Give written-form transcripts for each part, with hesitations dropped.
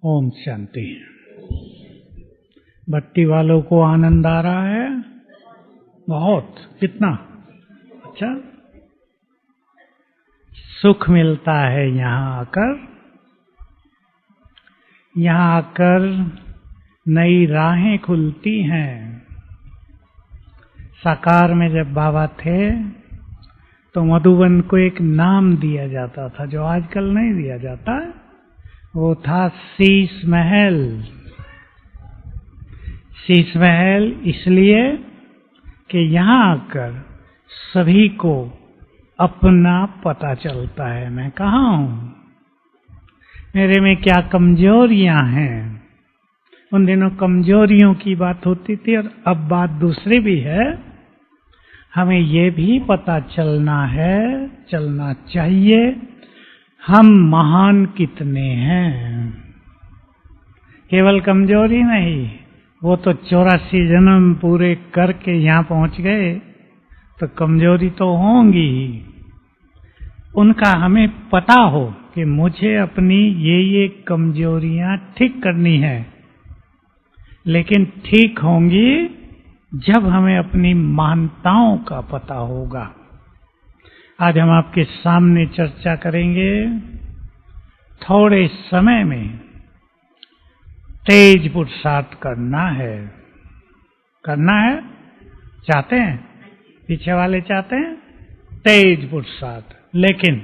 ओम शांति। बत्ती वालों को आनंद आ रहा है? बहुत। कितना अच्छा सुख मिलता है यहाँ आकर। यहाँ आकर नई राहें खुलती हैं। साकार में जब बाबा थे तो मधुबन को एक नाम दिया जाता था जो आजकल नहीं दिया जाता। वो था शीश महल। शीश महल इसलिए कि यहाँ आकर सभी को अपना पता चलता है, मैं कहाँ हूँ, मेरे में क्या कमजोरियां हैं। उन दिनों कमजोरियों की बात होती थी और अब बात दूसरी भी है। हमें ये भी पता चलना है, चलना चाहिए, हम महान कितने हैं। केवल कमजोरी नहीं, वो तो 84 जन्म पूरे करके यहाँ पहुंच गए तो कमजोरी तो होंगी ही। उनका हमें पता हो कि मुझे अपनी ये कमजोरियां ठीक करनी है, लेकिन ठीक होंगी जब हमें अपनी महानताओं का पता होगा। आज हम आपके सामने चर्चा करेंगे थोड़े समय में तेज पुरुषार्थ करना है। करना है? चाहते हैं? पीछे वाले चाहते हैं तेज पुरुषार्थ, लेकिन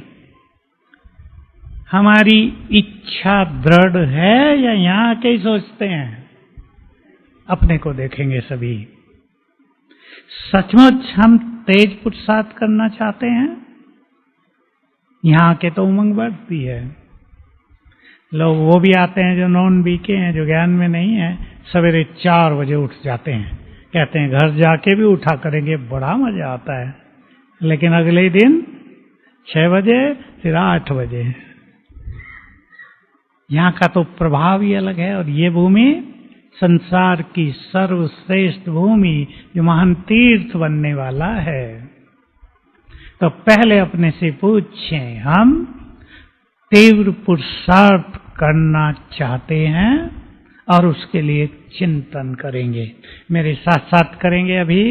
हमारी इच्छा दृढ़ है या यहाँ के ही सोचते हैं? अपने को देखेंगे सभी। सचमुच हम तेज पुरुषार्थ करना चाहते हैं? यहाँ के तो उमंग बढ़ती है। लोग वो भी आते हैं जो नॉन बीके हैं, जो ज्ञान में नहीं है, सवेरे 4 बजे उठ जाते हैं, कहते हैं घर जाके भी उठा करेंगे, बड़ा मजा आता है। लेकिन अगले दिन 6 बजे फिर 8 बजे। यहाँ का तो प्रभाव ही अलग है। और ये भूमि संसार की सर्वश्रेष्ठ भूमि जो महान तीर्थ बनने वाला है। तो पहले अपने से पूछें, हम तीव्र पुरुषार्थ करना चाहते हैं और उसके लिए चिंतन करेंगे। मेरे साथ साथ करेंगे। अभी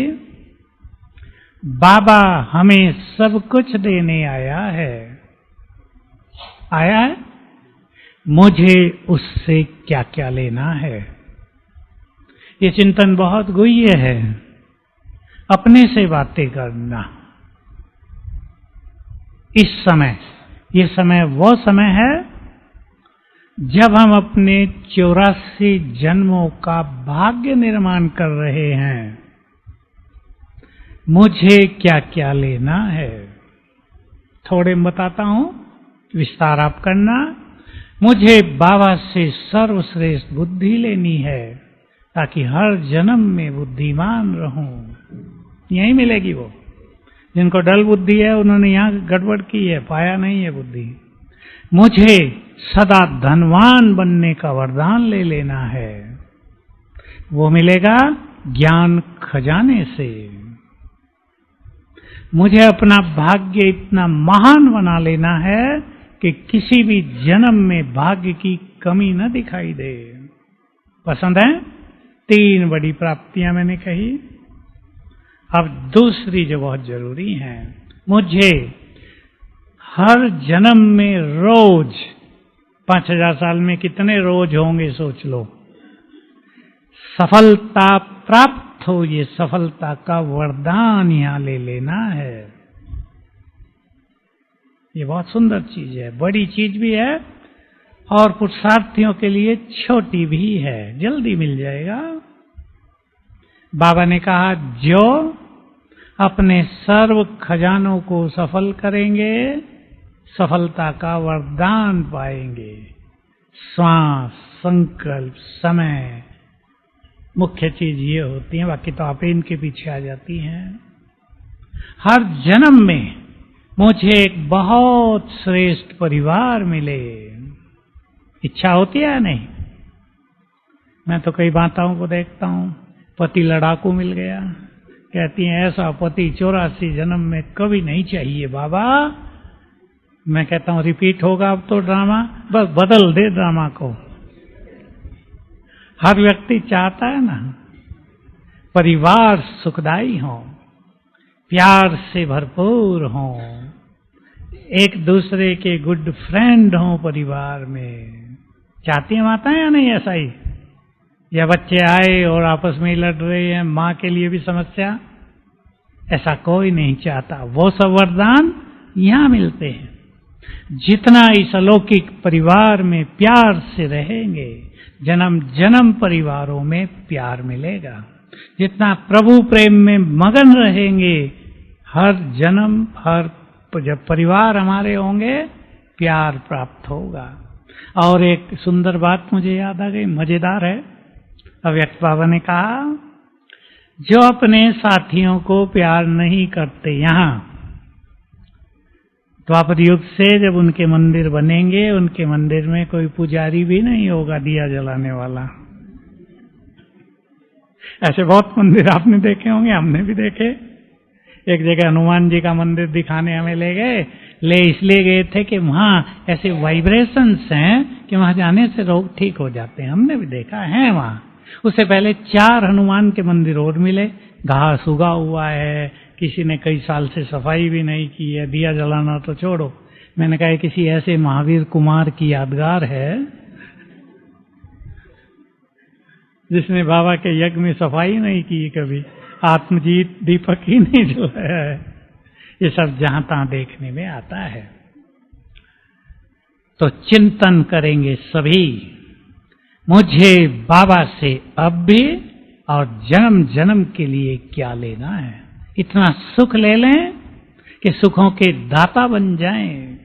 बाबा हमें सब कुछ देने आया है। आया है, मुझे उससे क्या क्या लेना है। ये चिंतन बहुत गुह्य है। अपने से बातें करना। इस समय, ये समय वो समय है जब हम अपने 84 जन्मों का भाग्य निर्माण कर रहे हैं। मुझे क्या क्या लेना है, थोड़े बताता हूं, विस्तार आप करना। मुझे बाबा से सर्वश्रेष्ठ बुद्धि लेनी है ताकि हर जन्म में बुद्धिमान रहूं। यही मिलेगी वो। जिनको डल बुद्धि है उन्होंने यहाँ गड़बड़ की है, पाया नहीं है बुद्धि। मुझे सदा धनवान बनने का वरदान ले लेना है। वो मिलेगा ज्ञान खजाने से। मुझे अपना भाग्य इतना महान बना लेना है कि किसी भी जन्म में भाग्य की कमी न दिखाई दे। पसंद है? 3 बड़ी प्राप्तियां मैंने कही। अब दूसरी जो बहुत जरूरी है, मुझे हर जन्म में रोज 5000 साल में कितने रोज होंगे सोच लो, सफलता प्राप्त हो। ये सफलता का वरदान यहां ले लेना है। ये बहुत सुंदर चीज है, बड़ी चीज भी है और पुरुषार्थियों के लिए छोटी भी है, जल्दी मिल जाएगा। बाबा ने कहा जो अपने सर्व खजानों को सफल करेंगे सफलता का वरदान पाएंगे। श्वास, संकल्प, समय मुख्य चीज ये होती है, बाकी तो आप इनके पीछे आ जाती हैं। हर जन्म में मुझे एक बहुत श्रेष्ठ परिवार मिले। इच्छा होती है या नहीं? मैं तो कई माताओं को देखता हूं, पति लड़ाकू मिल गया, कहती हैं ऐसा पति 84 जन्म में कभी नहीं चाहिए बाबा। मैं कहता हूं रिपीट होगा अब तो ड्रामा, बस बदल दे ड्रामा को। हर व्यक्ति चाहता है ना परिवार सुखदायी हो, प्यार से भरपूर हो, एक दूसरे के गुड फ्रेंड हो परिवार में। चाहती है माताएं या नहीं ऐसा ही? या बच्चे आए और आपस में ही लड़ रहे हैं, माँ के लिए भी समस्या? ऐसा कोई नहीं चाहता। वो सब वरदान यहाँ मिलते हैं। जितना इस अलौकिक परिवार में प्यार से रहेंगे, जन्म जन्म परिवारों में प्यार मिलेगा। जितना प्रभु प्रेम में मगन रहेंगे, हर जन्म हर जब परिवार हमारे होंगे प्यार प्राप्त होगा। और एक सुंदर बात मुझे याद आ गई, मजेदार है। अव्यक्त बाबा ने कहा, जो अपने साथियों को प्यार नहीं करते, यहाँ द्वापर युग से जब उनके मंदिर बनेंगे, उनके मंदिर में कोई पुजारी भी नहीं होगा दिया जलाने वाला। ऐसे बहुत मंदिर आपने देखे होंगे, हमने भी देखे। एक जगह हनुमान जी का मंदिर दिखाने हमें ले गए, इसलिए गए थे कि वहाँ ऐसे वाइब्रेशंस हैं कि वहाँ जाने से रोग ठीक हो जाते हैं। हमने भी देखा है वहाँ। उससे पहले 4 हनुमान के मंदिर और मिले, घास उगा हुआ है, किसी ने कई साल से सफाई भी नहीं की है, दिया जलाना तो छोड़ो। मैंने कहा किसी ऐसे महावीर कुमार की यादगार है जिसने बाबा के यज्ञ में सफाई नहीं की कभी, आत्मजीत दीपक ही नहीं जलाया है। ये सब जहां तहां देखने में आता है। तो चिंतन करेंगे सभी, मुझे बाबा से अब भी और जन्म जन्म के लिए क्या लेना है। इतना सुख ले लें कि सुखों के दाता बन जाएं,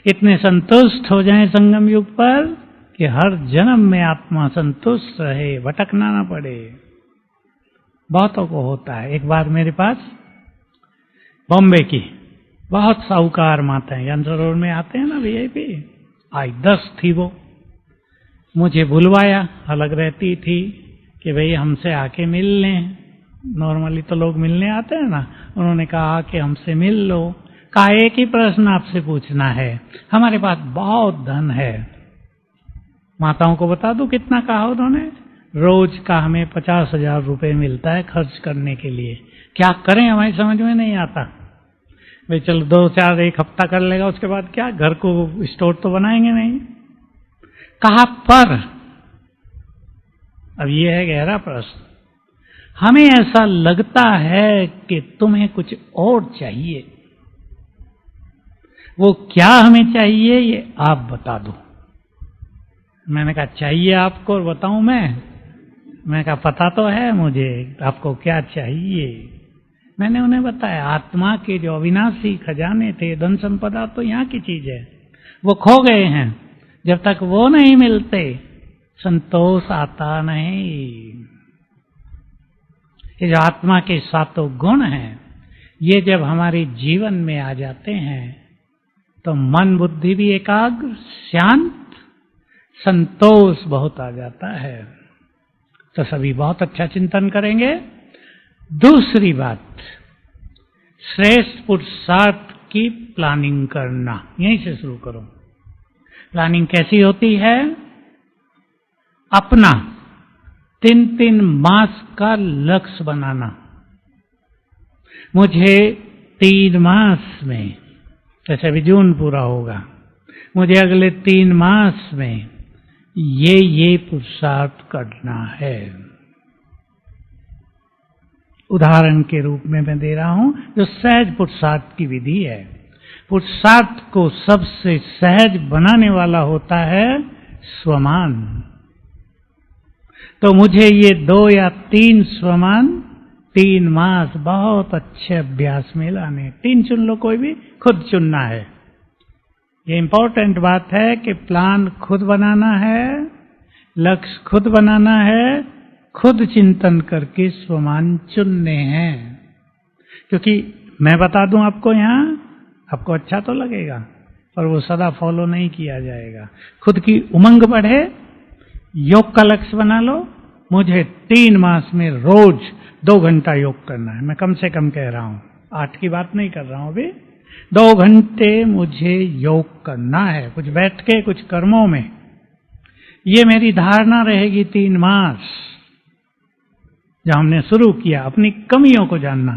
इतने संतुष्ट हो जाएं संगम युग पर कि हर जन्म में आत्मा संतुष्ट रहे, भटकना ना पड़े। बहुतों को होता है। एक बार मेरे पास बॉम्बे की बहुत साहूकार माताएं, यंत्र रोड में आते हैं ना वीआईपी, आई 10 थी वो। मुझे बुलवाया, अलग रहती थी कि भाई हमसे आके मिल लें। नॉर्मली तो लोग मिलने आते हैं ना, उन्होंने कहा कि हमसे मिल लो। कहा एक ही प्रश्न आपसे पूछना है, हमारे पास बहुत धन है। माताओं को बता दूं कितना कहा उन्होंने? रोज का हमें 50,000 रुपए मिलता है खर्च करने के लिए, क्या करें हमारी समझ में नहीं आता। भाई चलो 2-4 एक हफ्ता कर लेगा, उसके बाद क्या, घर को स्टोर तो बनाएंगे नहीं। कहा पर अब ये है गहरा प्रश्न, हमें ऐसा लगता है कि तुम्हें कुछ और चाहिए, वो क्या हमें चाहिए ये आप बता दो। मैंने कहा चाहिए आपको और बताऊं मैंने कहा पता तो है मुझे आपको क्या चाहिए। मैंने उन्हें बताया आत्मा के जो अविनाशी खजाने थे, धन संपदा तो यहाँ की चीज है, वो खो गए हैं। जब तक वो नहीं मिलते संतोष आता नहीं। ये जो आत्मा के 7 गुण हैं, ये जब हमारे जीवन में आ जाते हैं तो मन बुद्धि भी एकाग्र, शांत, संतोष बहुत आ जाता है। तो सभी बहुत अच्छा चिंतन करेंगे। दूसरी बात, श्रेष्ठ पुरुषार्थ की प्लानिंग करना, यहीं से शुरू करो। प्लानिंग कैसी होती है? अपना 3-3 मास का लक्ष्य बनाना। मुझे 3 मास में, जैसे अभी जून पूरा होगा, मुझे अगले 3 मास में ये पुरुषार्थ करना है। उदाहरण के रूप में मैं दे रहा हूं जो सहज पुरुषार्थ की विधि है। पुरुषार्थ को सबसे सहज बनाने वाला होता है स्वमान। तो मुझे ये 2 या 3 स्वमान 3 मास बहुत अच्छे अभ्यास में लाने। 3 चुन लो, कोई भी, खुद चुनना है। ये इंपॉर्टेंट बात है कि प्लान खुद बनाना है, लक्ष्य खुद बनाना है, खुद चिंतन करके स्वमान चुनने हैं। क्योंकि मैं बता दूं आपको, यहाँ आपको अच्छा तो लगेगा पर वो सदा फॉलो नहीं किया जाएगा। खुद की उमंग बढ़े, योग का लक्ष्य बना लो। मुझे 3 मास में रोज 2 घंटा योग करना है। मैं कम से कम कह रहा हूं, 8 की बात नहीं कर रहा हूं अभी। 2 घंटे मुझे योग करना है, कुछ बैठ के, कुछ कर्मों में। ये मेरी धारणा रहेगी 3 मास, जब हमने शुरू किया अपनी कमियों को जानना।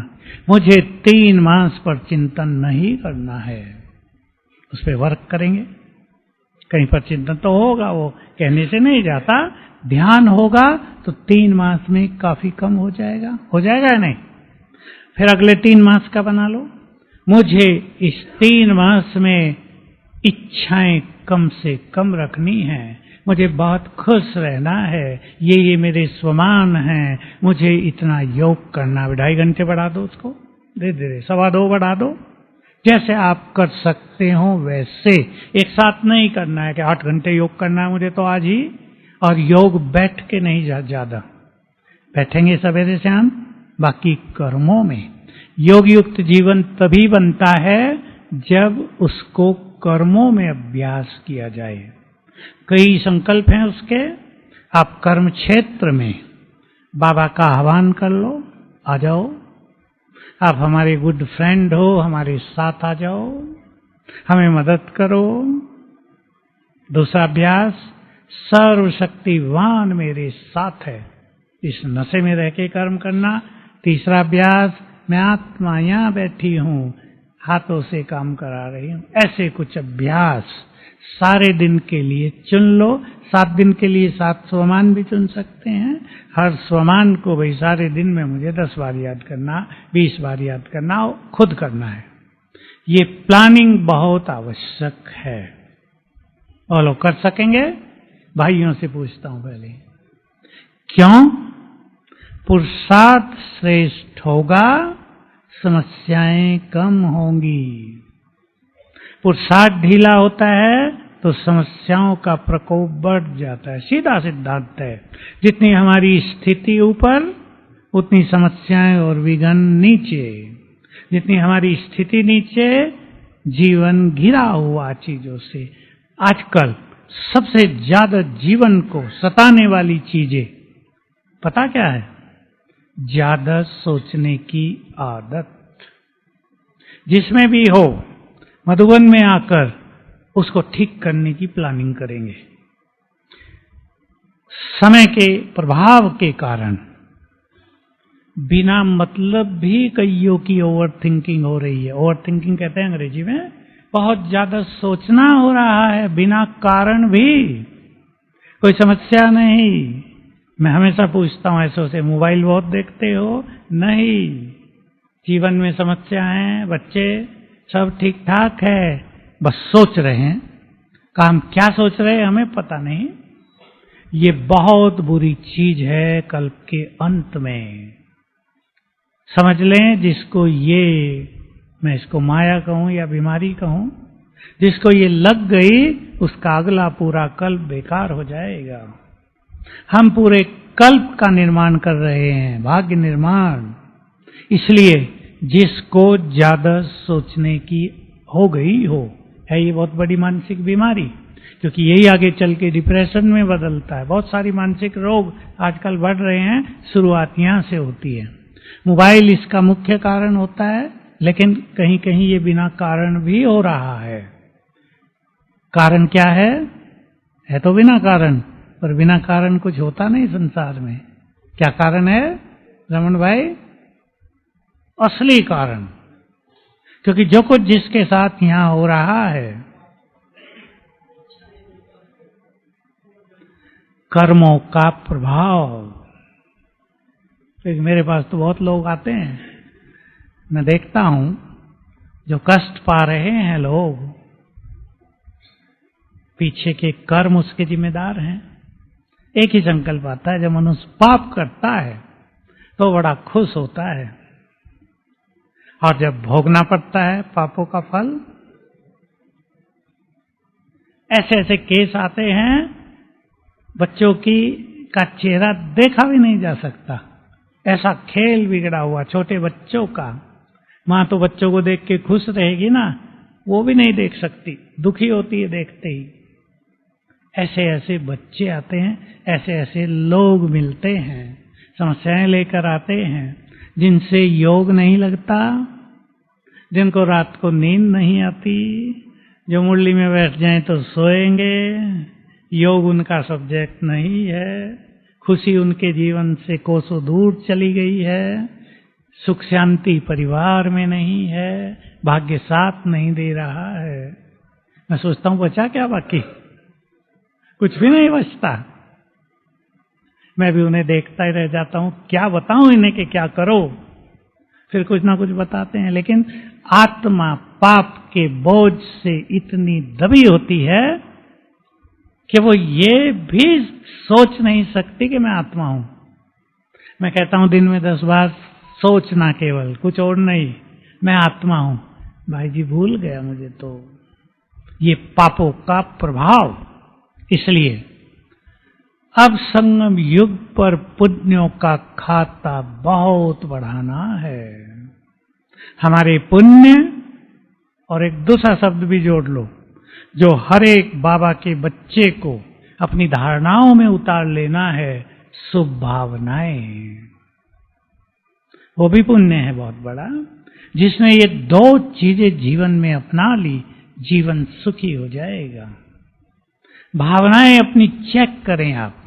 मुझे 3 मास पर चिंतन नहीं करना है, उस पर वर्क करेंगे। कहीं पर चिंतन तो होगा, वो कहने से नहीं जाता। ध्यान होगा तो 3 मास में काफी कम हो जाएगा या नहीं? फिर अगले 3 मास का बना लो। मुझे इस 3 मास में इच्छाएं कम से कम रखनी है, मुझे बहुत खुश रहना है, ये मेरे स्वमान हैं, मुझे इतना योग करना। 2.5 घंटे बढ़ा दो उसको, धीरे धीरे 2.25 बढ़ा दो, जैसे आप कर सकते हो वैसे। एक साथ नहीं करना है कि 8 घंटे योग करना है मुझे तो आज ही। और योग बैठ के नहीं, ज्यादा बैठेंगे सवेरे शाम, बाकी कर्मों में। योग युक्त जीवन तभी बनता है जब उसको कर्मों में अभ्यास किया जाए। कई संकल्प हैं उसके। आप कर्म क्षेत्र में बाबा का आह्वान कर लो, आ जाओ। आप हमारे गुड फ्रेंड हो, हमारे साथ आ जाओ, हमें मदद करो। दूसरा अभ्यास, सर्वशक्तिवान मेरे साथ है, इस नशे में रह के कर्म करना। तीसरा अभ्यास, मैं आत्मा यहां बैठी हूं, हाथों से काम करा रही हूं। ऐसे कुछ अभ्यास सारे दिन के लिए चुन लो। 7 दिन के लिए 7 स्वमान भी चुन सकते हैं। हर स्वमान को भाई सारे दिन में मुझे 10 बार याद करना, 20 बार याद करना, खुद करना है। ये प्लानिंग बहुत आवश्यक है। और लोग कर सकेंगे? भाइयों से पूछता हूं पहले, क्यों? पुरुषार्थ श्रेष्ठ होगा, समस्याएं कम होंगी। पुरुषार्थ ढीला होता है तो समस्याओं का प्रकोप बढ़ जाता है। सीधा सिद्धांत है, जितनी हमारी स्थिति ऊपर उतनी समस्याएं और विघ्न नीचे। जितनी हमारी स्थिति नीचे, जीवन घिरा हुआ चीजों से। आजकल सबसे ज्यादा जीवन को सताने वाली चीजें पता क्या है? ज्यादा सोचने की आदत। जिसमें भी हो, मधुबन में आकर उसको ठीक करने की प्लानिंग करेंगे। समय के प्रभाव के कारण बिना मतलब भी कईयों की ओवर थिंकिंग हो रही है। ओवर थिंकिंग कहते हैं अंग्रेजी में। बहुत ज्यादा सोचना हो रहा है बिना कारण भी। कोई समस्या नहीं। मैं हमेशा पूछता हूं ऐसों से, मोबाइल बहुत देखते हो? नहीं। जीवन में समस्या है, बच्चे सब ठीक ठाक है, बस सोच रहे हैं। काम क्या सोच रहे हैं हमें पता नहीं। ये बहुत बुरी चीज है। कल्प के अंत में समझ लें, जिसको ये, मैं इसको माया कहूं या बीमारी कहूं, जिसको ये लग गई उसका अगला पूरा कल्प बेकार हो जाएगा। हम पूरे कल्प का निर्माण कर रहे हैं, भाग्य निर्माण। इसलिए जिसको ज्यादा सोचने की हो गई हो, है ये बहुत बड़ी मानसिक बीमारी, क्योंकि यही आगे चल के डिप्रेशन में बदलता है। बहुत सारी मानसिक रोग आजकल बढ़ रहे हैं, शुरुआत यहां से होती है। मोबाइल इसका मुख्य कारण होता है, लेकिन कहीं कहीं ये बिना कारण भी हो रहा है। कारण क्या है? है तो बिना कारण, पर बिना कारण कुछ होता नहीं संसार में। क्या कारण है रमन भाई? असली कारण। क्योंकि जो कुछ जिसके साथ यहां हो रहा है, कर्मों का प्रभाव। तो मेरे पास तो बहुत लोग आते हैं, मैं देखता हूं जो कष्ट पा रहे हैं लोग, पीछे के कर्म उसके जिम्मेदार हैं। एक ही संकल्प आता है, जब मनुष्य पाप करता है तो बड़ा खुश होता है, और जब भोगना पड़ता है पापों का फल। ऐसे ऐसे केस आते हैं, बच्चों का चेहरा देखा भी नहीं जा सकता, ऐसा खेल बिगड़ा हुआ छोटे बच्चों का। मां तो बच्चों को देख के खुश रहेगी ना, वो भी नहीं देख सकती, दुखी होती है देखते ही। ऐसे ऐसे बच्चे आते हैं, ऐसे ऐसे लोग मिलते हैं, समस्याएं लेकर आते हैं, जिनसे योग नहीं लगता, जिनको रात को नींद नहीं आती, जो मुरली में बैठ जाएं तो सोएंगे। योग उनका सब्जेक्ट नहीं है, खुशी उनके जीवन से कोसों दूर चली गई है, सुख शांति परिवार में नहीं है, भाग्य साथ नहीं दे रहा है। मैं सोचता हूं बचा क्या बाकी? कुछ भी नहीं बचता। मैं भी उन्हें देखता ही रह जाता हूं, क्या बताऊं इन्हें कि क्या करो, फिर कुछ ना कुछ बताते हैं। लेकिन आत्मा पाप के बोझ से इतनी दबी होती है कि वो ये भी सोच नहीं सकती कि मैं आत्मा हूं। मैं कहता हूं दिन में 10 बार सोचना, केवल कुछ और नहीं, मैं आत्मा हूं। भाई जी भूल गया मुझे तो। ये पापों का प्रभाव। इसलिए अब संगम युग पर पुण्यों का खाता बहुत बढ़ाना है। हमारे पुण्य, और एक दूसरा शब्द भी जोड़ लो, जो हर एक बाबा के बच्चे को अपनी धारणाओं में उतार लेना है, शुभ भावनाएं। वो भी पुण्य है बहुत बड़ा। जिसने ये 2 चीजें जीवन में अपना ली, जीवन सुखी हो जाएगा। भावनाएं अपनी चेक करें आप।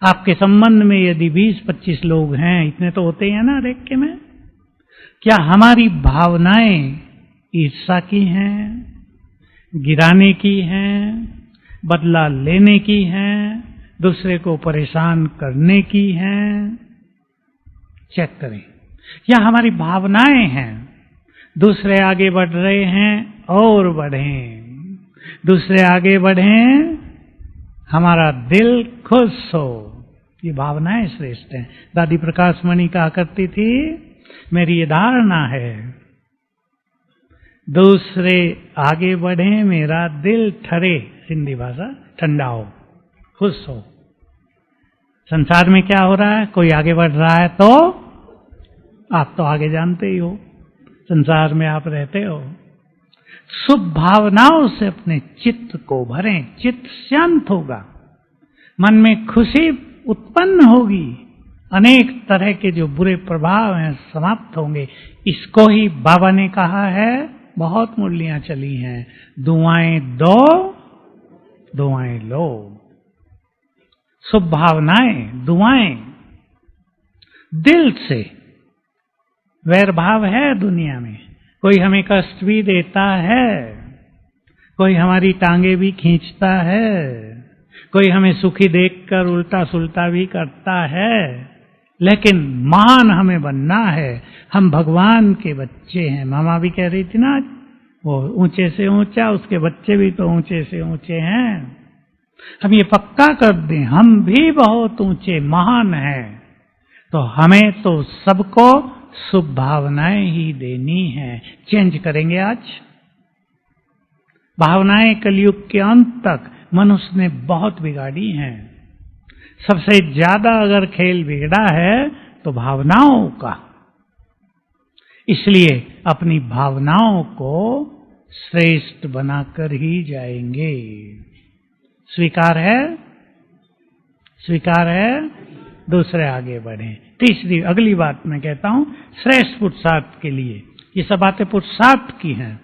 आपके संबंध में यदि 20-25 लोग हैं, इतने तो होते ही हैं ना देख के में, क्या हमारी भावनाएं ईर्ष्या की हैं, गिराने की हैं, बदला लेने की हैं, दूसरे को परेशान करने की हैं? चेक करें। या हमारी भावनाएं हैं, दूसरे आगे बढ़ रहे हैं और बढ़ें, दूसरे आगे बढ़ें, हमारा दिल खुश हो। ये भावनाएं श्रेष्ठ हैं। दादी प्रकाश मणि कहा करती थी, मेरी ये धारणा है, दूसरे आगे बढ़े, मेरा दिल ठरे, हिंदी भाषा, ठंडा हो, खुश हो। संसार में क्या हो रहा है? कोई आगे बढ़ रहा है तो आप तो आगे जानते ही हो, संसार में आप रहते हो। शुभ भावनाओं से अपने चित्त को भरें, चित्त शांत होगा, मन में खुशी उत्पन्न होगी, अनेक तरह के जो बुरे प्रभाव हैं समाप्त होंगे। इसको ही बाबा ने कहा है, बहुत मुरलियां चली हैं, दुआएं दो दुआएं लो। शुभ भावनाएं, दुआएं, दिल से। वैर भाव है दुनिया में, कोई हमें कष्ट भी देता है, कोई हमारी टांगे भी खींचता है, कोई हमें सुखी देखकर उल्टा सुल्टा भी करता है, लेकिन महान हमें बनना है। हम भगवान के बच्चे हैं। मामा भी कह रही थी ना, वो ऊंचे से ऊंचा, उसके बच्चे भी तो ऊंचे से ऊंचे हैं। हम ये पक्का कर दें, हम भी बहुत ऊंचे महान हैं, तो हमें तो सबको शुभ भावनाएं ही देनी है। चेंज करेंगे आज भावनाएं। कलयुग के अंत तक मनुष्य ने बहुत बिगाड़ी हैं। सबसे ज्यादा अगर खेल बिगड़ा है तो भावनाओं का। इसलिए अपनी भावनाओं को श्रेष्ठ बनाकर ही जाएंगे। स्वीकार है? स्वीकार है? दूसरे आगे बढ़ें। तीसरी अगली बात मैं कहता हूं, श्रेष्ठ पुरुषार्थ के लिए। ये सब बातें पुरुषार्थ की हैं।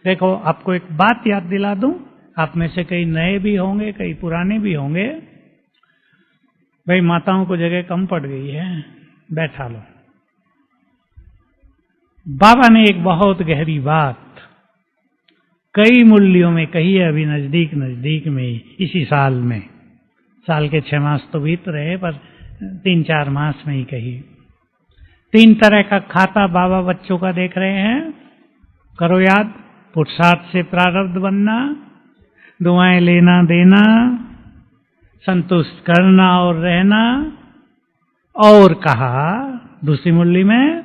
देखो, आपको एक बात याद दिला दूं, आप में से कई नए भी होंगे, कई पुराने भी होंगे। भाई माताओं को जगह कम पड़ गई है, बैठा लो। बाबा ने एक बहुत गहरी बात कई मुरलियों में कही है, अभी नजदीक नजदीक में इसी साल में। साल के 6 मास तो बीत रहे, पर 3-4 मास में ही कही। 3 तरह का खाता बाबा बच्चों का देख रहे हैं, करो याद। पुरुषार्थ से प्रारब्ध बनना, दुआएं लेना देना, संतुष्ट करना और रहना। और कहा दूसरी मुरली में,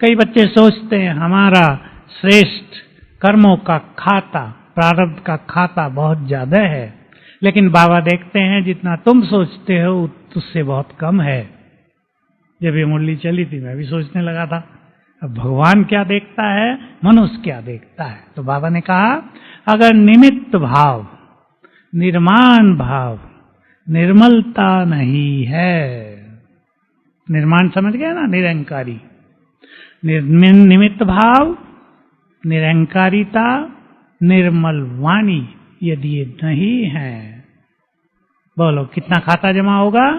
कई बच्चे सोचते हैं हमारा श्रेष्ठ कर्मों का खाता, प्रारब्ध का खाता बहुत ज्यादा है, लेकिन बाबा देखते हैं जितना तुम सोचते हो उससे बहुत कम है। जब ये मुरली चली थी मैं भी सोचने लगा था, अब भगवान क्या देखता है, मनुष्य क्या देखता है। तो बाबा ने कहा, अगर निमित्त भाव, निर्माण भाव, निर्मलता नहीं है, निर्माण समझ गए ना, निरंकारी, निमित्त भाव, निरंकारिता, निर्मल वाणी यदि ये नहीं है बोलो कितना खाता जमा होगा?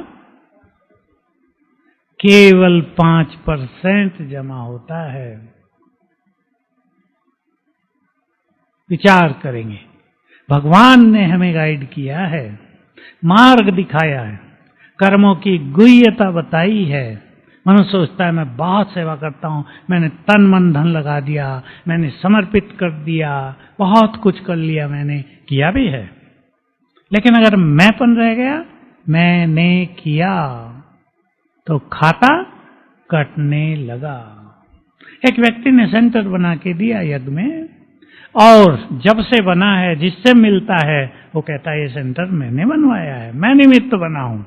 केवल 5% जमा होता है। विचार करेंगे। भगवान ने हमें गाइड किया है, मार्ग दिखाया है, कर्मों की गुह्यता बताई है। मनुष्य सोचता है मैं बहुत सेवा करता हूं, मैंने तन मन धन लगा दिया, मैंने समर्पित कर दिया, बहुत कुछ कर लिया, मैंने किया भी है। लेकिन अगर मैंपन रह गया, मैंने किया, तो खाता कटने लगा। एक व्यक्ति ने सेंटर बना के दिया यज्ञ में, और जब से बना है, जिससे मिलता है, वो कहता है ये सेंटर मैंने बनवाया है, मैं निमित्त बना हूं।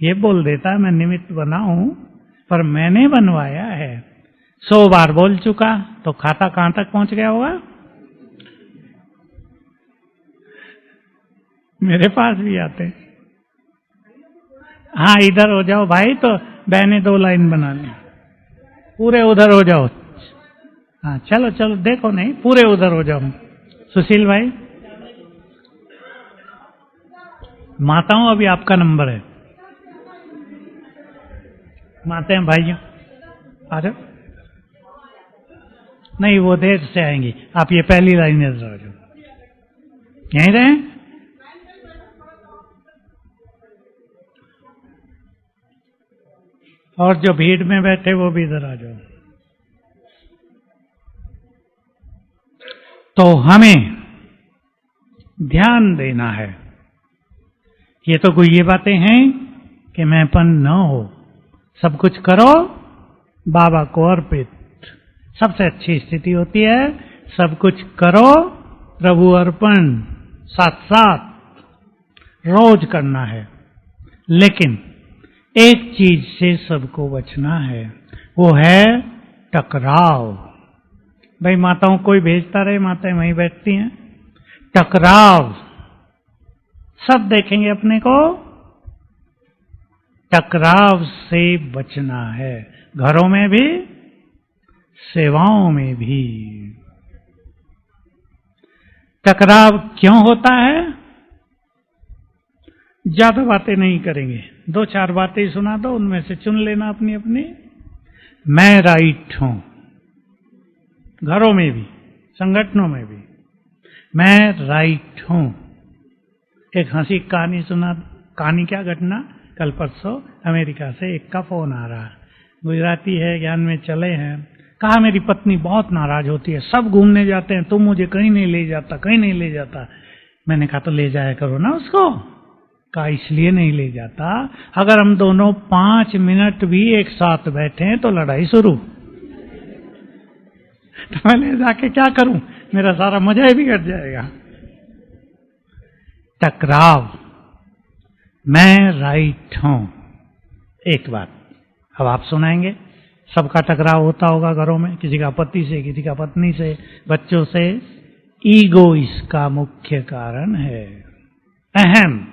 ये बोल देता है मैं निमित्त बना हूं, पर मैंने बनवाया है। 100 बार बोल चुका, तो खाता कहां तक पहुंच गया होगा? मेरे पास भी आते। हाँ, इधर हो जाओ भाई, तो बहने 2 लाइन बना लें, पूरे उधर हो जाओ। हाँ चलो चलो, देखो नहीं, पूरे उधर हो जाओ। सुशील भाई, माताओं अभी आपका नंबर है। माते हैं भाइयों, आ जाओ। नहीं, वो देर से आएंगी, आप ये पहली लाइन में रह जाओ, यहीं रहे। और जो भीड़ में बैठे वो भी इधर आ जाओ। तो हमें ध्यान देना है। ये तो कोई ये बातें हैं कि मैंपन न हो, सब कुछ करो बाबा को अर्पित। सबसे अच्छी स्थिति होती है, सब कुछ करो प्रभु अर्पण, साथ साथ रोज करना है। लेकिन एक चीज से सबको बचना है, वो है टकराव। भाई माताओं कोई भेजता रहे, माताएं वहीं बैठती हैं। टकराव, सब देखेंगे अपने को, टकराव से बचना है, घरों में भी, सेवाओं में भी। टकराव क्यों होता है? ज्यादा बातें नहीं करेंगे, 2-4 बातें सुना दो, उनमें से चुन लेना अपनी अपनी। मैं राइट हूं, घरों में भी, संगठनों में भी, मैं राइट हूं। एक हंसी कहानी सुना, कहानी क्या घटना, कल परसों अमेरिका से एक का फोन आ रहा, गुजराती है, ज्ञान में चले हैं। कहा मेरी पत्नी बहुत नाराज होती है, सब घूमने जाते हैं, तुम मुझे कहीं नहीं ले जाता, कहीं नहीं ले जाता। मैंने कहा तो ले जाया करो ना उसको। कहा इसलिए नहीं ले जाता, अगर हम दोनों 5 मिनट भी एक साथ बैठे तो लड़ाई शुरू। तो मैं ले जाके क्या करूं, मेरा सारा मजा ही बिगड़ जाएगा। टकराव, मैं राइट हूं, एक बात। अब आप सुनाएंगे, सबका टकराव होता होगा घरों में, किसी का पति से, किसी का पत्नी से, बच्चों से। ईगो इसका मुख्य कारण है। अहम,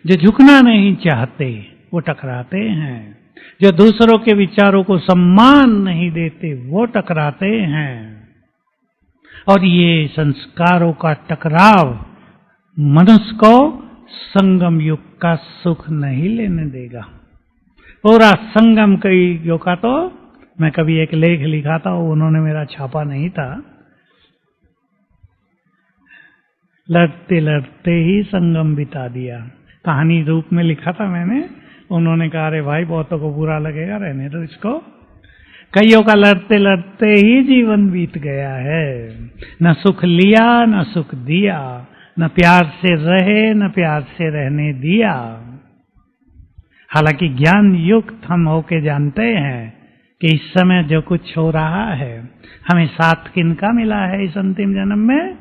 जो झुकना नहीं चाहते वो टकराते हैं, जो दूसरों के विचारों को सम्मान नहीं देते वो टकराते हैं। और ये संस्कारों का टकराव मनुष्य को संगम युग का सुख नहीं लेने देगा। पूरा संगम युग का, तो मैं कभी एक लेख लिखा था, उन्होंने मेरा छापा नहीं था, लड़ते लड़ते ही संगम बिता दिया, कहानी रूप में लिखा था मैंने। उन्होंने कहा अरे भाई बहुतों को बुरा लगेगा, रहने दो इसको। कईयों का लड़ते लड़ते ही जीवन बीत गया है, न सुख लिया न सुख दिया, न प्यार से रहे न प्यार से रहने दिया। हालांकि ज्ञान युक्त हम होके जानते हैं कि इस समय जो कुछ हो रहा है, हमें साथ किनका मिला है इस अंतिम जन्म में?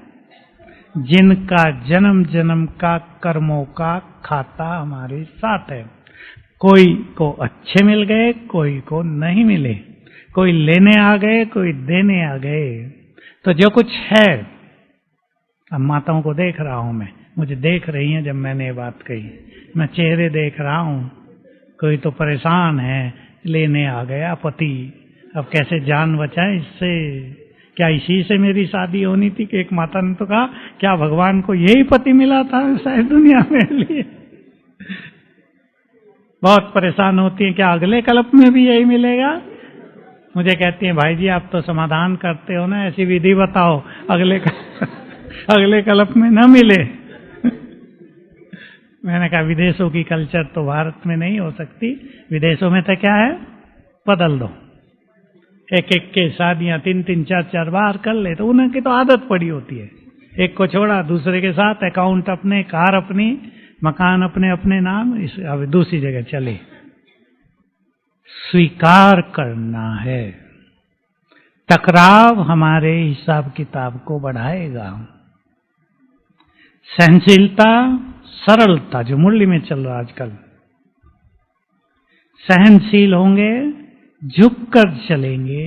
जिनका जन्म जन्म का कर्मों का खाता हमारे साथ है। कोई को अच्छे मिल गए, कोई को नहीं मिले, कोई लेने आ गए, कोई देने आ गए। तो जो कुछ है, अब माताओं को देख रहा हूं मैं, मुझे देख रही हैं जब मैंने ये बात कही, मैं चेहरे देख रहा हूं, कोई तो परेशान है, लेने आ गया पति, अब कैसे जान बचाए इससे। क्या इसी से मेरी शादी होनी थी? कि एक माता ने तो कहा क्या भगवान को यही पति मिला था शायद दुनिया में लिए। बहुत परेशान होती हैं, क्या अगले कल्प में भी यही मिलेगा? मुझे कहती हैं, भाई जी आप तो समाधान करते हो ना, ऐसी विधि बताओ अगले कल्प में न मिले। मैंने कहा विदेशों की कल्चर तो भारत में नहीं हो सकती। विदेशों में तो क्या है, बदल दो, एक एक के शादियां 3-3, 4-4 बार कर ले, तो उनकी तो आदत पड़ी होती है। एक को छोड़ा दूसरे के साथ, अकाउंट अपने, कार अपनी, मकान अपने अपने नाम, इस अब दूसरी जगह चले। स्वीकार करना है। टकराव हमारे हिसाब किताब को बढ़ाएगा। सहनशीलता, सरलता, जो मुरली में चल रहा आजकल, सहनशील होंगे, झुककर चलेंगे,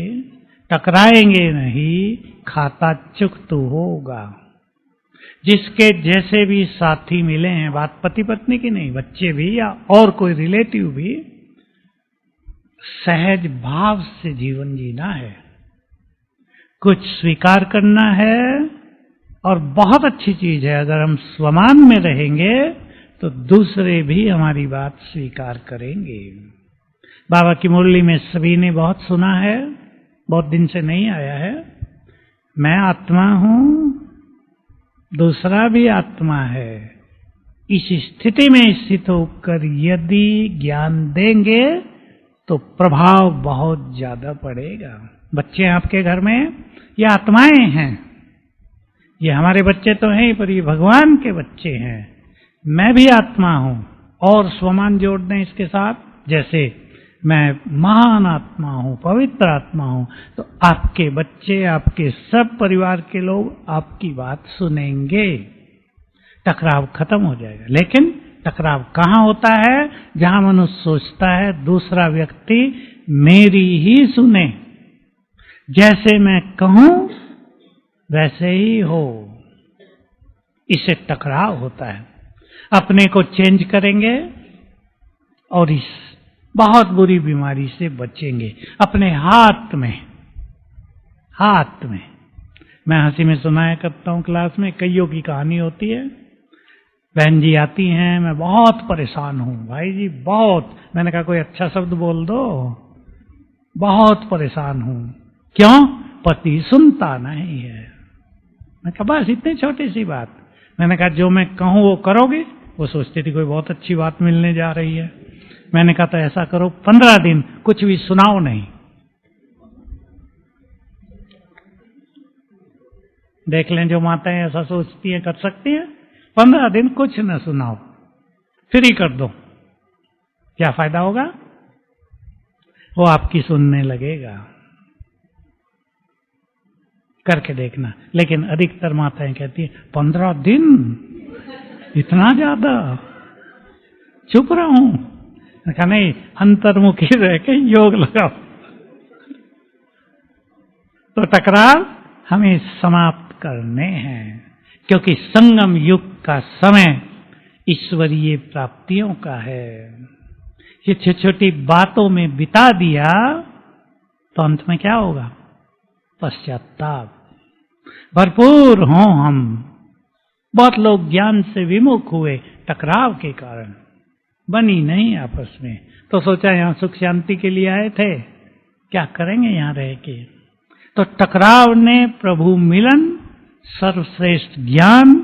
टकराएंगे नहीं, खाता चुकता होगा। जिसके जैसे भी साथी मिले हैं, बात पति पत्नी की नहीं, बच्चे भी या और कोई रिलेटिव भी, सहज भाव से जीवन जीना है, कुछ स्वीकार करना है। और बहुत अच्छी चीज है, अगर हम स्वमान में रहेंगे तो दूसरे भी हमारी बात स्वीकार करेंगे। बाबा की मुरली में सभी ने बहुत सुना है, बहुत दिन से नहीं आया है, मैं आत्मा हूं, दूसरा भी आत्मा है। इस स्थिति में स्थित होकर यदि ज्ञान देंगे तो प्रभाव बहुत ज्यादा पड़ेगा। बच्चे आपके घर में, ये आत्माएं हैं, ये हमारे बच्चे तो हैं पर ये भगवान के बच्चे हैं। मैं भी आत्मा हूं, और स्वमान जोड़ दें इसके साथ, जैसे मैं महान आत्मा हूं, पवित्र आत्मा हूं, तो आपके बच्चे, आपके सब परिवार के लोग आपकी बात सुनेंगे, टकराव खत्म हो जाएगा। लेकिन टकराव कहां होता है? जहां मनुष्य सोचता है दूसरा व्यक्ति मेरी ही सुने, जैसे मैं कहूं वैसे ही हो, इससे टकराव होता है। अपने को चेंज करेंगे और इस बहुत बुरी बीमारी से बचेंगे। अपने हाथ में मैं हंसी में सुनाया करता हूं क्लास में, कईयों की कहानी होती है। बहन जी आती हैं, मैं बहुत परेशान हूं भाई जी, बहुत। मैंने कहा कोई अच्छा शब्द बोल दो, बहुत परेशान हूं। क्यों? पति सुनता नहीं है। मैं कहा बस इतनी छोटी सी बात। मैंने कहा जो मैं कहूं वो करोगे? वो सोचती थी कोई बहुत अच्छी बात मिलने जा रही है। मैंने कहा तो ऐसा करो, 15 दिन कुछ भी सुनाओ नहीं। देख लें जो माताएं ऐसा सोचती हैं, कर सकती हैं। 15 दिन कुछ न सुनाओ, फ्री कर दो, क्या फायदा होगा? वो आपकी सुनने लगेगा। करके देखना। लेकिन अधिकतर माताएं कहती है 15 दिन, इतना ज्यादा, चुप रहूं? कहा नहीं, अंतर्मुखी रह के योग लगाओ। तो टकराव हमें समाप्त करने हैं, क्योंकि संगम युग का समय ईश्वरीय प्राप्तियों का है। ये छोटी छोटी बातों में बिता दिया तो अंत में क्या होगा? पश्चाताप। भरपूर हों हम। बहुत लोग ज्ञान से विमुख हुए टकराव के कारण, बनी नहीं आपस में। तो सोचा यहां सुख शांति के लिए आए थे, क्या करेंगे यहां रह के? तो टकराव ने प्रभु मिलन, सर्वश्रेष्ठ ज्ञान,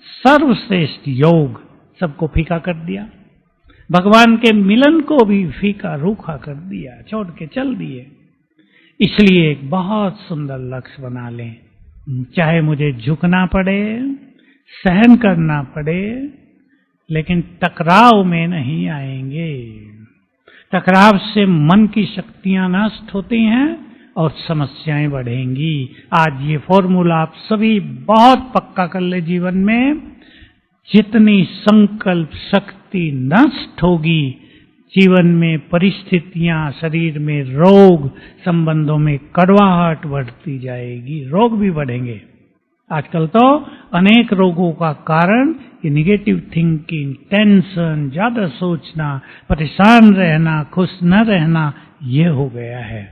सर्वश्रेष्ठ योग सबको फीका कर दिया। भगवान के मिलन को भी फीका रूखा कर दिया, छोड़ के चल दिए। इसलिए एक बहुत सुंदर लक्ष्य बना लें, चाहे मुझे झुकना पड़े, सहन करना पड़े, लेकिन टकराव में नहीं आएंगे। टकराव से मन की शक्तियां नष्ट होती हैं और समस्याएं बढ़ेंगी। आज ये फॉर्मूला आप सभी बहुत पक्का कर ले जीवन में। जितनी संकल्प शक्ति नष्ट होगी, जीवन में परिस्थितियां, शरीर में रोग, संबंधों में कड़वाहट बढ़ती जाएगी, रोग भी बढ़ेंगे। आजकल तो अनेक रोगों का कारण ये निगेटिव थिंकिंग, टेंशन, ज्यादा सोचना, परेशान रहना, खुश न रहना, ये हो गया है।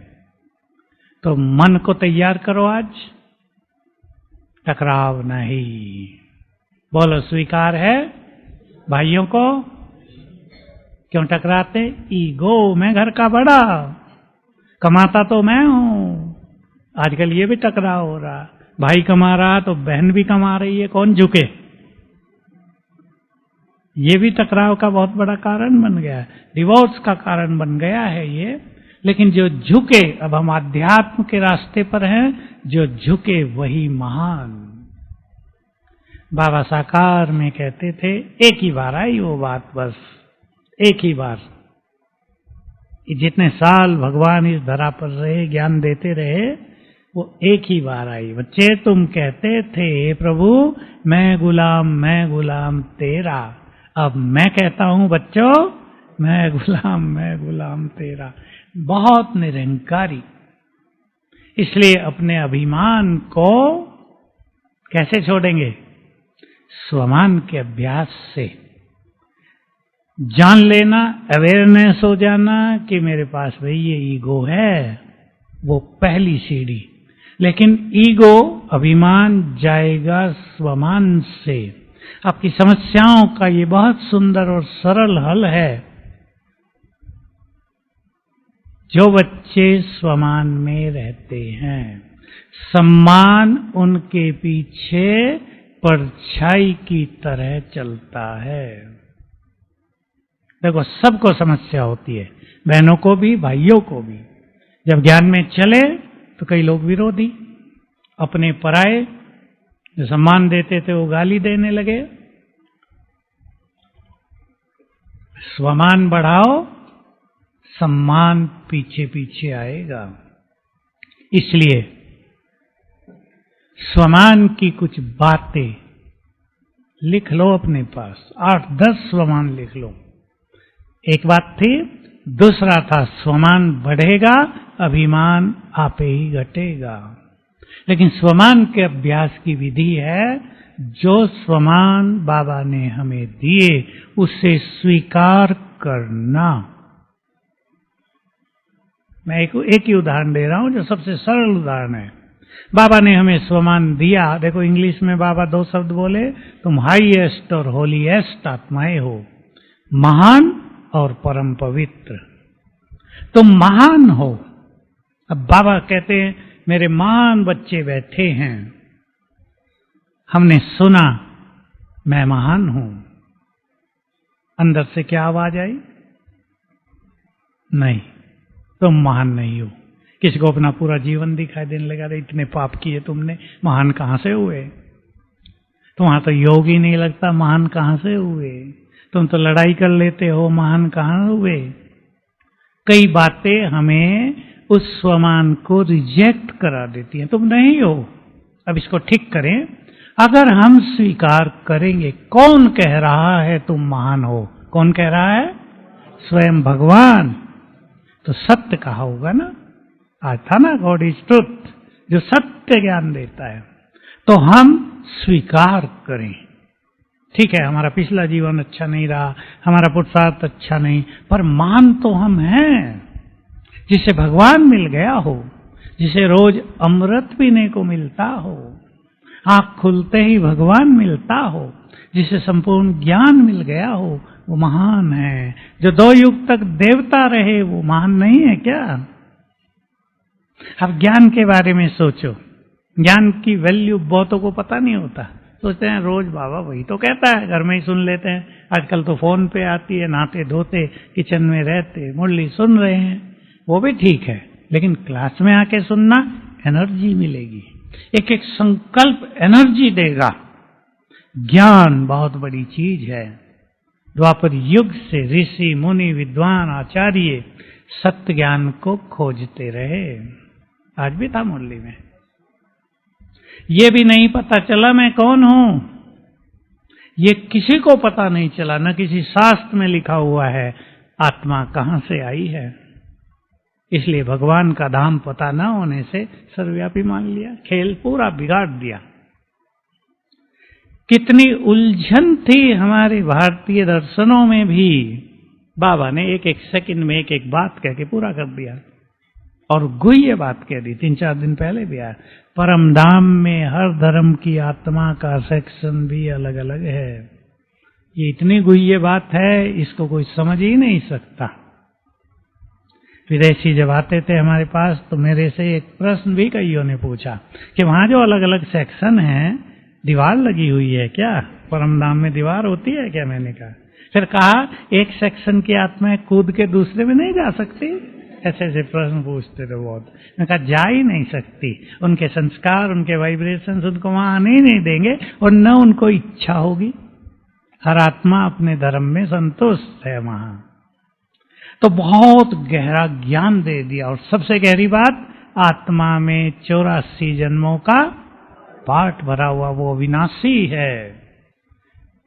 तो मन को तैयार करो आज, टकराव नहीं। बोलो स्वीकार है भाइयों को, क्यों टकराते? ईगो, मैं घर का बड़ा, कमाता तो मैं हूं। आजकल ये भी टकराव हो रहा, भाई कमा रहा तो बहन भी कमा रही है, कौन झुके? ये भी टकराव का बहुत बड़ा कारण बन गया है, डिवोर्स का कारण बन गया है ये। लेकिन जो झुके, अब हम आध्यात्म के रास्ते पर हैं, जो झुके वही महान। बाबा साकार में कहते थे, एक ही बार आई वो बात, बस एक ही बार। जितने साल भगवान इस धरा पर रहे, ज्ञान देते रहे, वो एक ही बार आई। बच्चे तुम कहते थे प्रभु मैं गुलाम तेरा, अब मैं कहता हूं बच्चों मैं गुलाम तेरा। बहुत निरंकारी। इसलिए अपने अभिमान को कैसे छोड़ेंगे? स्वमान के अभ्यास से। जान लेना, अवेयरनेस हो जाना कि मेरे पास भाई ये ईगो है, वो पहली सीढ़ी। लेकिन ईगो, अभिमान जाएगा स्वमान से। आपकी समस्याओं का ये बहुत सुंदर और सरल हल है। जो बच्चे स्वमान में रहते हैं, सम्मान उनके पीछे परछाई की तरह चलता है। देखो, सबको समस्या होती है, बहनों को भी, भाइयों को भी। जब ज्ञान में चले तो कई लोग विरोधी, अपने पराये, जो सम्मान देते थे वो गाली देने लगे। स्वमान बढ़ाओ, सम्मान पीछे पीछे आएगा। इसलिए स्वमान की कुछ बातें लिख लो अपने पास, 8-10 स्वमान लिख लो। एक बात थी, दूसरा था स्वमान बढ़ेगा, अभिमान आपे ही घटेगा। लेकिन स्वमान के अभ्यास की विधि है, जो स्वमान बाबा ने हमें दिए उसे स्वीकार करना। मैं एक ही उदाहरण दे रहा हूं जो सबसे सरल उदाहरण है। बाबा ने हमें स्वमान दिया। देखो, इंग्लिश में बाबा 2 शब्द बोले, तुम हाईएस्ट और होलीएस्ट आत्माएं हो, महान और परम पवित्र। तुम महान हो। अब बाबा कहते हैं मेरे महान बच्चे बैठे हैं, हमने सुना मैं महान हूं। अंदर से क्या आवाज आई? नहीं, तुम महान नहीं हो। किसी को अपना पूरा जीवन दिखाई देने लगा, इतने पाप किए तुमने, महान कहां से हुए? तुम्हारा तो योग ही नहीं लगता, महान कहां से हुए? तुम तो लड़ाई कर लेते हो, महान कहां हुए? कई बातें हमें उस स्वमान को रिजेक्ट करा देती हैं, तुम नहीं हो। अब इसको ठीक करें। अगर हम स्वीकार करेंगे, कौन कह रहा है तुम महान हो? कौन कह रहा है? स्वयं भगवान। तो सत्य कहा होगा ना, आज था ना, गॉड इज ट्रुथ, जो सत्य ज्ञान देता है। तो हम स्वीकार करें, ठीक है हमारा पिछला जीवन अच्छा नहीं रहा, हमारा पुरुषार्थ अच्छा नहीं, पर मान तो हम हैं। जिसे भगवान मिल गया हो, जिसे रोज अमृत पीने को मिलता हो, आंख खुलते ही भगवान मिलता हो, जिसे संपूर्ण ज्ञान मिल गया हो, वो महान है। जो 2 युग तक देवता रहे, वो महान नहीं है क्या? अब ज्ञान के बारे में सोचो। ज्ञान की वैल्यू बहुतों को पता नहीं होता, सोचते हैं रोज बाबा वही तो कहता है, घर में ही सुन लेते हैं। आजकल तो फोन पे आती है, नहाते धोते किचन में रहते मुरली सुन रहे हैं, वो भी ठीक है, लेकिन क्लास में आके सुनना, एनर्जी मिलेगी, एक एक संकल्प एनर्जी देगा। ज्ञान बहुत बड़ी चीज है। द्वापर युग से ऋषि मुनि विद्वान आचार्य सत्य ज्ञान को खोजते रहे। आज भी था मुरली में, ये भी नहीं पता चला मैं कौन हूं, ये किसी को पता नहीं चला, न किसी शास्त्र में लिखा हुआ है आत्मा कहां से आई है। इसलिए भगवान का धाम पता न होने से सर्वव्यापी मान लिया, खेल पूरा बिगाड़ दिया। कितनी उलझन थी हमारे भारतीय दर्शनों में भी, बाबा ने एक एक सेकंड में एक एक बात कह के पूरा कर दिया। और गुह्य बात कह दी, 3-4 दिन पहले भी आया, परम धाम में हर धर्म की आत्मा का सेक्शन भी अलग अलग है। ये इतनी गुह्य बात है, इसको कोई समझ ही नहीं सकता। विदेशी जब आते थे हमारे पास तो मेरे से एक प्रश्न भी कईयों ने पूछा कि वहां जो अलग अलग सेक्शन हैं, दीवार लगी हुई है क्या? परमधाम में दीवार होती है क्या? मैंने कहा, फिर कहा एक सेक्शन की आत्माएं कूद के दूसरे में नहीं जा सकती? ऐसे ऐसे प्रश्न पूछते थे बहुत। मैंने कहा जा ही नहीं सकती, उनके संस्कार, उनके वाइब्रेशंस उनको वहां आने ही नहीं देंगे और न उनको इच्छा होगी। हर आत्मा अपने धर्म में संतुष्ट है वहां। तो बहुत गहरा ज्ञान दे दिया। और सबसे गहरी बात, आत्मा में 84 जन्मों का पाठ भरा हुआ, वो अविनाशी है।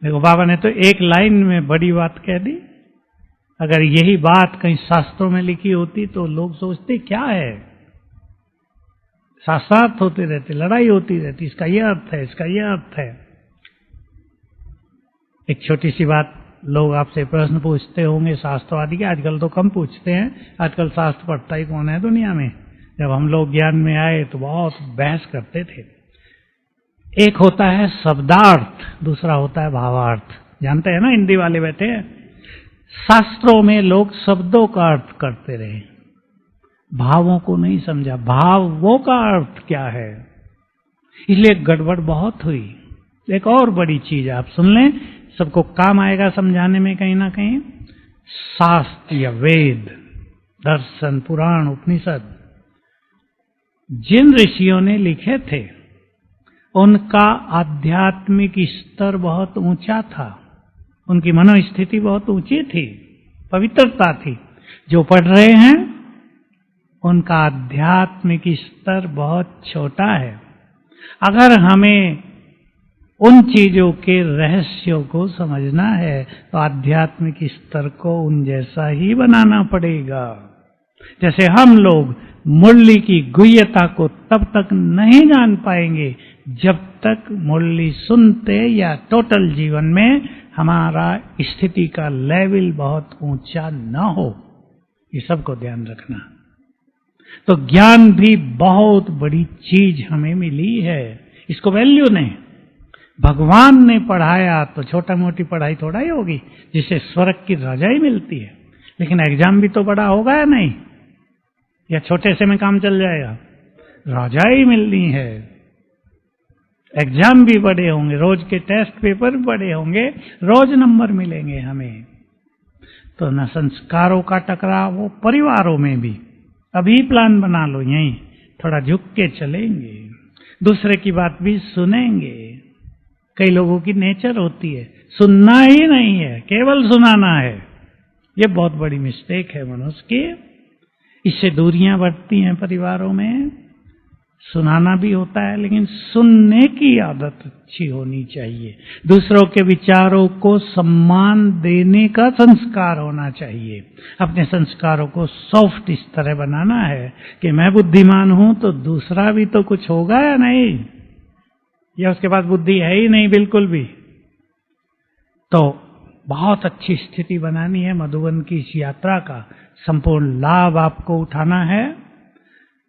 देखो बाबा ने तो एक लाइन में बड़ी बात कह दी। अगर यही बात कहीं शास्त्रों में लिखी होती तो लोग सोचते क्या है, शास्त्रार्थ होते रहते, लड़ाई होती रहती, इसका यह अर्थ है, इसका यह अर्थ है। एक छोटी सी बात, लोग आपसे प्रश्न पूछते होंगे शास्त्रवादी के, आजकल तो कम पूछते हैं, आजकल शास्त्र पढ़ता ही कौन है दुनिया में। जब हम लोग ज्ञान में आए तो बहुत बहस करते थे। एक होता है शब्दार्थ, दूसरा होता है भावार्थ। जानते हैं ना, हिंदी वाले बैठे हैं। शास्त्रों में लोग शब्दों का अर्थ करते रहे, भावों को नहीं समझा, भावों का अर्थ क्या है, इसलिए गड़बड़ बहुत हुई। एक और बड़ी चीज आप सुन लें, सबको काम आएगा समझाने में कहीं ना कहीं। शास्त्र या वेद, दर्शन, पुराण, उपनिषद जिन ऋषियों ने लिखे थे उनका आध्यात्मिक स्तर बहुत ऊंचा था, उनकी मनोस्थिति बहुत ऊंची थी, पवित्रता थी। जो पढ़ रहे हैं उनका आध्यात्मिक स्तर बहुत छोटा है। अगर हमें उन चीजों के रहस्यों को समझना है तो आध्यात्मिक स्तर को उन जैसा ही बनाना पड़ेगा। जैसे हम लोग मुरली की गुह्यता को तब तक नहीं जान पाएंगे जब तक मुरली सुनते या टोटल जीवन में हमारा स्थिति का लेवल बहुत ऊंचा न हो। ये सबको ध्यान रखना। तो ज्ञान भी बहुत बड़ी चीज हमें मिली है, इसको वैल्यू नहीं। भगवान ने पढ़ाया तो छोटा मोटी पढ़ाई थोड़ा ही होगी जिससे स्वर्ग की रजाई मिलती है, लेकिन एग्जाम भी तो बड़ा होगा या नहीं, या छोटे से में काम चल जाएगा? रजाई मिलनी है, एग्जाम भी बड़े होंगे, रोज के टेस्ट पेपर भी बड़े होंगे, रोज नंबर मिलेंगे हमें। तो न संस्कारों का टकराव हो, परिवारों में भी अभी प्लान बना लो, यहीं थोड़ा झुक के चलेंगे, दूसरे की बात भी सुनेंगे। कई लोगों की नेचर होती है सुनना ही नहीं है, केवल सुनाना है। ये बहुत बड़ी मिस्टेक है मनुष्य की, इससे दूरियां बढ़ती हैं परिवारों में। सुनाना भी होता है लेकिन सुनने की आदत अच्छी होनी चाहिए। दूसरों के विचारों को सम्मान देने का संस्कार होना चाहिए। अपने संस्कारों को सॉफ्ट इस तरह बनाना है कि मैं बुद्धिमान हूं तो दूसरा भी तो कुछ होगा या नहीं, या उसके पास बुद्धि है ही नहीं बिल्कुल भी। तो बहुत अच्छी स्थिति बनानी है। मधुबन की इस यात्रा का संपूर्ण लाभ आपको उठाना है,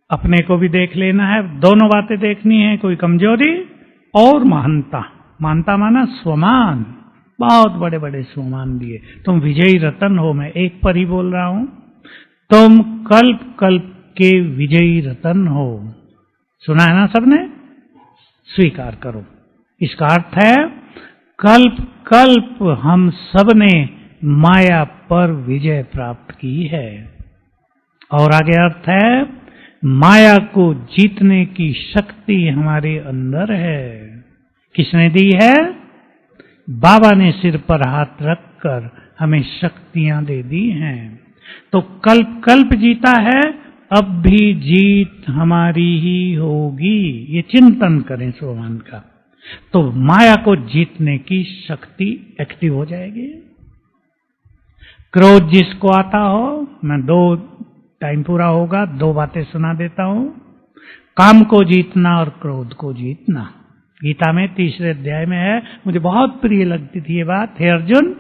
अपने को भी देख लेना है। दोनों बातें देखनी है, कोई कमजोरी और महानता। महानता माना स्वमान, बहुत बड़े बड़े स्वमान दिए। तुम विजयी रतन हो, मैं एक पर ही बोल रहा हूं, तुम कल्प कल्प के विजयी रतन हो। सुना है ना सबने? स्वीकार करो। इसका अर्थ है कल्प कल्प हम सब ने माया पर विजय प्राप्त की है। और आगे अर्थ है माया को जीतने की शक्ति हमारे अंदर है। किसने दी है? बाबा ने सिर पर हाथ रखकर हमें शक्तियां दे दी हैं। तो कल्प कल्प जीता है, अब भी जीत हमारी ही होगी। ये चिंतन करें सोमान का, तो माया को जीतने की शक्ति एक्टिव हो जाएगी। क्रोध जिसको आता हो, मैं दो टाइम पूरा होगा, दो बातें सुना देता हूं। काम को जीतना और क्रोध को जीतना गीता में 3रे अध्याय में है। मुझे बहुत प्रिय लगती थी ये बात। हे अर्जुन,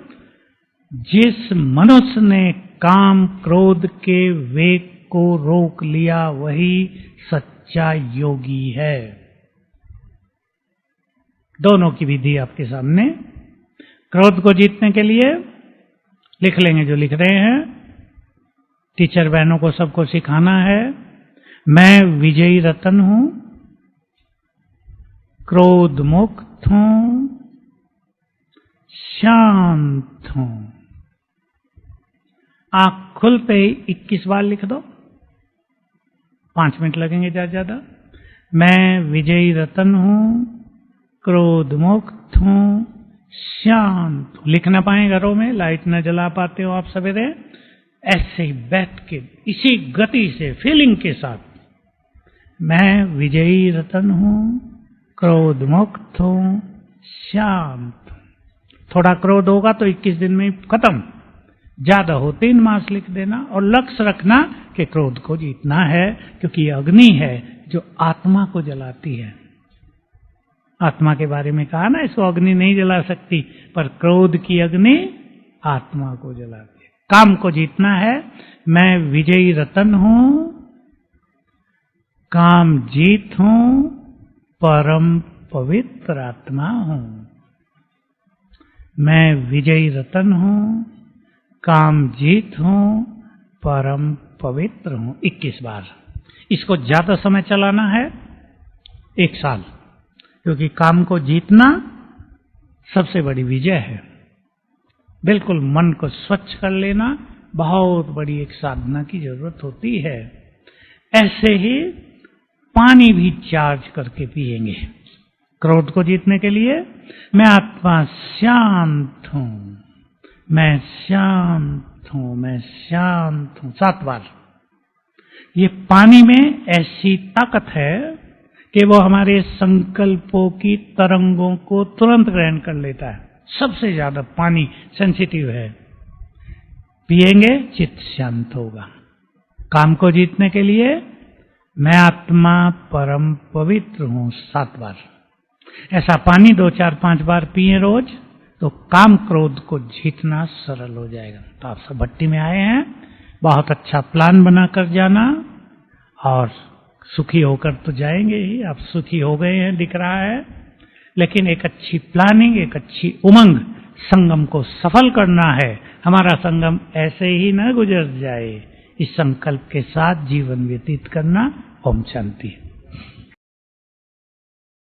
जिस मनुष्य ने काम क्रोध के वेग को रोक लिया वही सच्चा योगी है। दोनों की विधि आपके सामने। क्रोध को जीतने के लिए लिख लेंगे जो लिख रहे हैं। टीचर बहनों को सबको सिखाना है। मैं विजयी रतन हूं, क्रोध मुक्त हूं, शांत हूं। आंख खुलते ही 21 बार लिख दो, 5 मिनट लगेंगे ज्यादा। मैं विजयी रतन हूं, क्रोध मुक्त हूं, शांत। लिख ना पाए घरों में, लाइट न जला पाते हो आप सवेरे, ऐसे ही बैठ के इसी गति से फीलिंग के साथ, मैं विजयी रतन हूं, क्रोध मुक्त हूं, शांत। थोड़ा क्रोध होगा तो 21 दिन में खत्म, ज्यादा हो 3 मास लिख देना। और लक्ष्य रखना कि क्रोध को जीतना है, क्योंकि ये अग्नि है जो आत्मा को जलाती है। आत्मा के बारे में कहा ना, इसको अग्नि नहीं जला सकती, पर क्रोध की अग्नि आत्मा को जलाती है। काम को जीतना है। मैं विजयी रतन हूं, काम जीत हूं, परम पवित्र आत्मा हूं। मैं विजयी रतन हूं, काम जीत हूं, परम पवित्र हूं। 21 बार। इसको ज्यादा समय चलाना है, 1 साल, क्योंकि काम को जीतना सबसे बड़ी विजय है। बिल्कुल मन को स्वच्छ कर लेना बहुत बड़ी एक साधना की जरूरत होती है। ऐसे ही पानी भी चार्ज करके पिएंगे क्रोध को जीतने के लिए। मैं आत्मा शांत हूं, मैं शांत हूं, मैं शांत हूं। 7 बार। ये पानी में ऐसी ताकत है कि वो हमारे संकल्पों की तरंगों को तुरंत ग्रहण कर लेता है। सबसे ज्यादा पानी सेंसिटिव है। पिएंगे चित्त शांत होगा। काम को जीतने के लिए मैं आत्मा परम पवित्र हूं 7 बार। ऐसा पानी 2, 4, 5 बार पिए रोज, तो काम क्रोध को जीतना सरल हो जाएगा। तो आप सब भट्टी में आए हैं, बहुत अच्छा प्लान बनाकर जाना, और सुखी होकर तो जाएंगे ही। आप सुखी हो गए हैं दिख रहा है, लेकिन एक अच्छी प्लानिंग, एक अच्छी उमंग, संगम को सफल करना है। हमारा संगम ऐसे ही न गुजर जाए, इस संकल्प के साथ जीवन व्यतीत करना। ओम शांति।